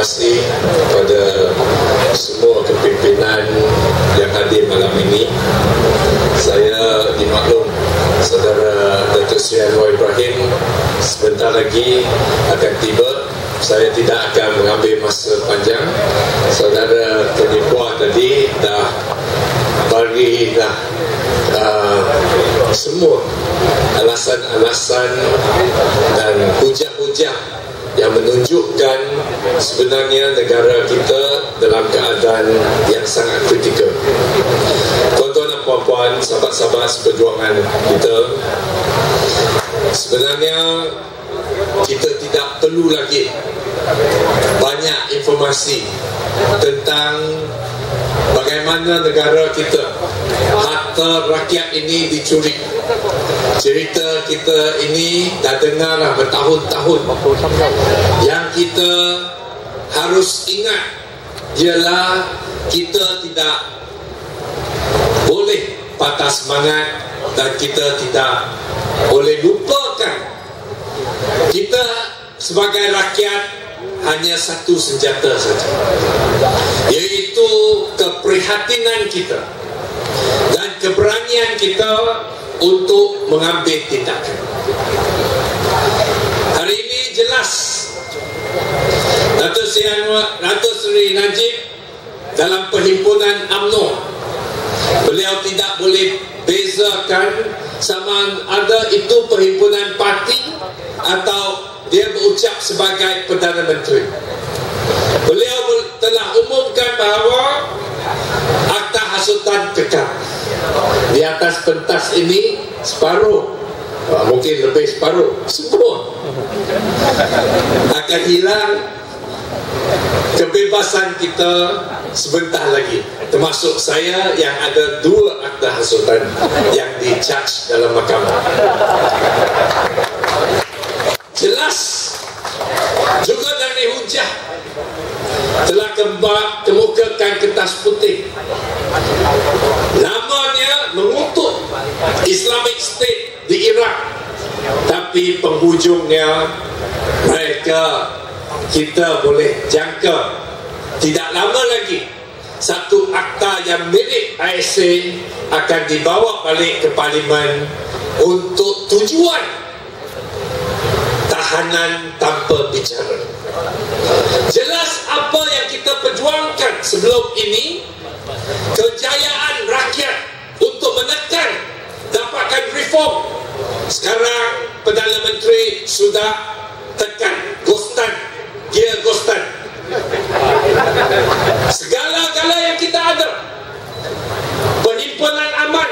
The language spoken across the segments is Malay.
kasih kepada semua kepimpinan yang hadir malam ini. Saya dimaklum Saudara Datuk Seri Anwar Ibrahim sebentar lagi akan tiba. Saya tidak akan mengambil masa panjang. Saudara penipuan tadi dah bagi semua alasan-alasan dan hujah-hujah yang menunjukkan sebenarnya negara kita dalam keadaan yang sangat kritikal. Tuan-tuan dan puan-puan, sahabat-sahabat seperjuangan kita, sebenarnya kita tidak perlu lagi banyak informasi tentang bagaimana negara kita, harta rakyat ini dicuri. Cerita kita ini dah dengarlah bertahun-tahun. Yang kita harus ingat ialah kita tidak boleh patah semangat dan kita tidak boleh lupakan kita sebagai rakyat hanya satu senjata saja, iaitu keprihatinan kita dan keberanian kita untuk mengambil tindakan. Hari ini jelas Datuk Seri Najib dalam perhimpunan UMNO, beliau tidak boleh bezakan sama ada itu perhimpunan parti atau dia berucap sebagai Perdana Menteri. Beliau telah umumkan bahawa akta hasutan kekal. Di atas pentas ini separuh, mungkin lebih separuh, semua akan hilang. Kebebasan kita sebentar lagi, termasuk saya yang ada 2 akta hasutan yang di-charge dalam mahkamah. Jelas juga dari hujah telah kemukakan kertas putih, namanya mengutuk Islamic State di Iraq, tapi penghujungnya kita boleh jangka tidak lama lagi satu akta yang milik ASA akan dibawa balik ke Parlimen untuk tujuan tahanan tanpa bicara. Jelas apa yang kita perjuangkan sebelum ini, kejayaan rakyat untuk menekan dapatkan reform. Sekarang Perdana Menteri sudah tekan ghostan, dia ghostan. Segala-gala yang kita ada, perhimpunan aman,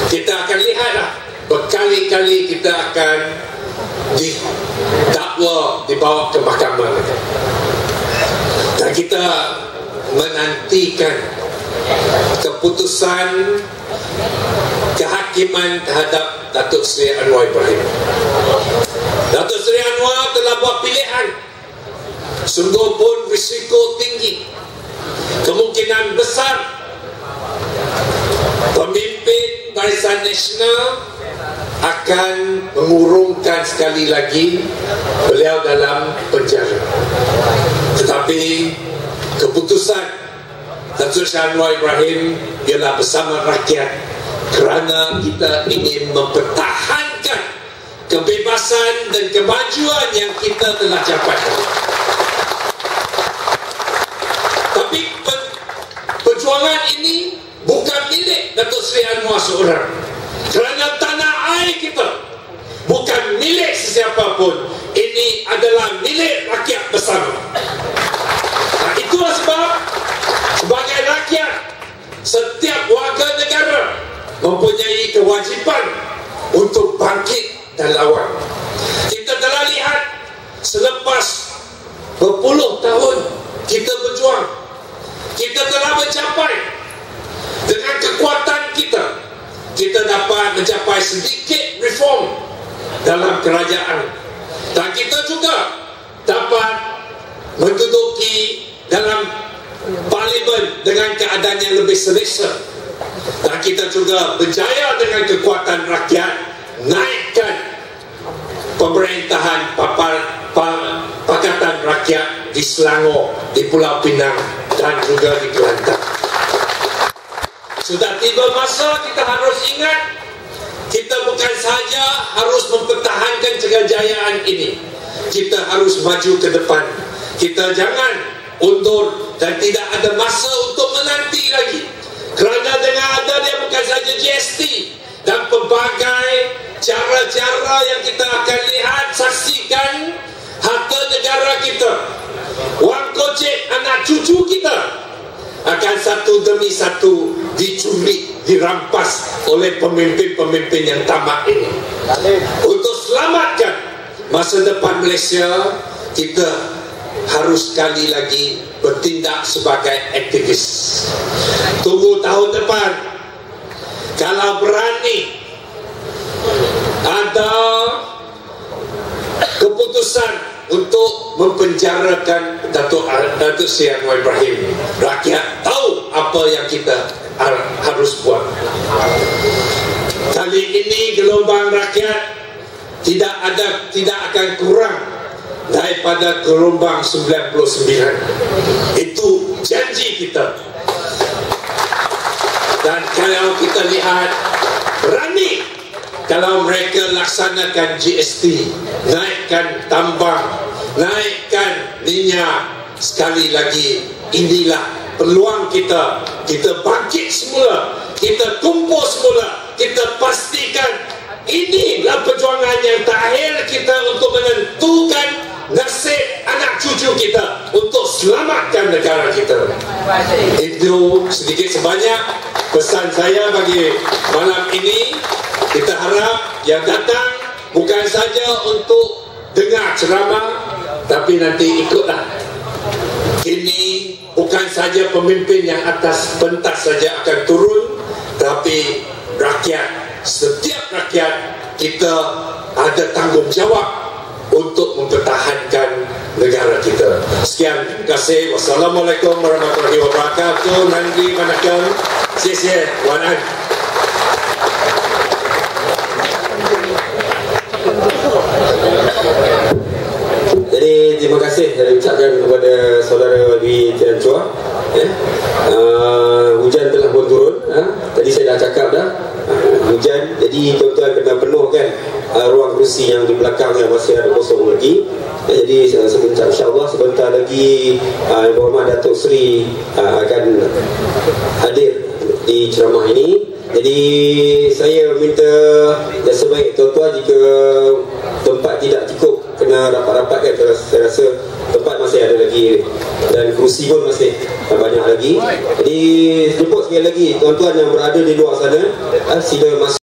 kita akan lihatlah berkali-kali kita akan didakwa, dibawa ke mahkamah, dan kita menantikan keputusan kehakiman terhadap Datuk Seri Anwar Ibrahim. Datuk Seri Anwar telah buat pilihan, sungguh pun risiko tinggi, kemungkinan besar pemimpin Barisan Nasional akan mengurungkan sekali lagi beliau dalam penjara. Tetapi keputusan Datuk Seri Anwar Ibrahim ialah bersama rakyat, kerana kita ingin mempertahankan kebebasan dan kemajuan yang kita telah capai. Tapi perjuangan ini bukan milik Datuk Seri Anwar seorang, kerana tanah air kita bukan milik sesiapa pun. Ini adalah milik rakyat bersama. Itulah sebab sebagai rakyat, setiap warga negara mempunyai kewajipan untuk bangkit dan lawan. Kita telah lihat selepas berpuluh tahun kita berjuang, kita telah mencapai dengan kekuatan kita dapat mencapai sedikit reform dalam kerajaan, dan kita juga dapat menduduki dalam Parlimen dengan keadaan yang lebih selesa, dan kita juga berjaya dengan kekuatan rakyat naikkan pemerintahan Pakatan Rakyat di Selangor, di Pulau Pinang dan juga di Kelantan. Sudah tiba masa kita harus ingat, kita bukan saja harus mempertahankan kejayaan ini, kita harus maju ke depan. Kita jangan undur dan tidak ada masa untuk menanti lagi, kerana dengan adanya bukan saja GST dan pelbagai cara-cara yang kita akan lihat, saksikan, harta negara kita, wang kocek anak cucu kita akan satu demi satu dicuri, dirampas oleh pemimpin-pemimpin yang tamak ini. Untuk selamatkan masa depan Malaysia, kita harus sekali lagi bertindak sebagai aktivis. Tunggu tahun depan, kalau berani ada keputusan untuk mempenjarakan Datuk Seri Anwar Ibrahim, rakyat tahu apa yang kita harus buat. Kali ini gelombang rakyat tidak akan kurang daripada gelombang 99. Itu janji kita. Dan kalau kita lihat, berani kalau mereka laksanakan GST, naikkan tambang, naikkan minyak, sekali lagi inilah peluang kita. Kita bangkit semula, kita kumpul semula, kita pastikan inilah perjuangan yang terakhir kita untuk menentukan nasib anak cucu kita, untuk selamatkan negara kita. Itu sedikit sebanyak pesan saya bagi malam ini. Kita harap yang datang bukan saja untuk dengar ceramah, tapi nanti ikutlah. Ini bukan saja pemimpin yang atas pentas saja akan turun, tapi rakyat, setiap rakyat kita ada tanggungjawab untuk mempertahankan negara kita. Sekian, terima kasih. Wassalamualaikum warahmatullahi wabarakatuh. Nandri Manakam. Siesie, Wanan. Jadi terima kasih saya ucapkan kepada saudara Dwi Tian Chua. Hujan telah pun turun. Tadi saya dah cakap dah, hujan. Jadi tuan-tuan kena penuhkan ruang kerusi yang di belakang yang masih ada kosong lagi. Jadi sebentar, insyaAllah sebentar lagi Yang Berhormat Datuk Seri akan hadir di ceramah ini. Jadi saya minta yang sebaik tuan-tuan, jika tempat tidak cukup kena rapat-rapatkan, saya rasa tempat masih ada lagi dan kerusi pun masih banyak lagi. Jadi jemput sekali lagi tuan-tuan yang berada di luar sana, sila masuk.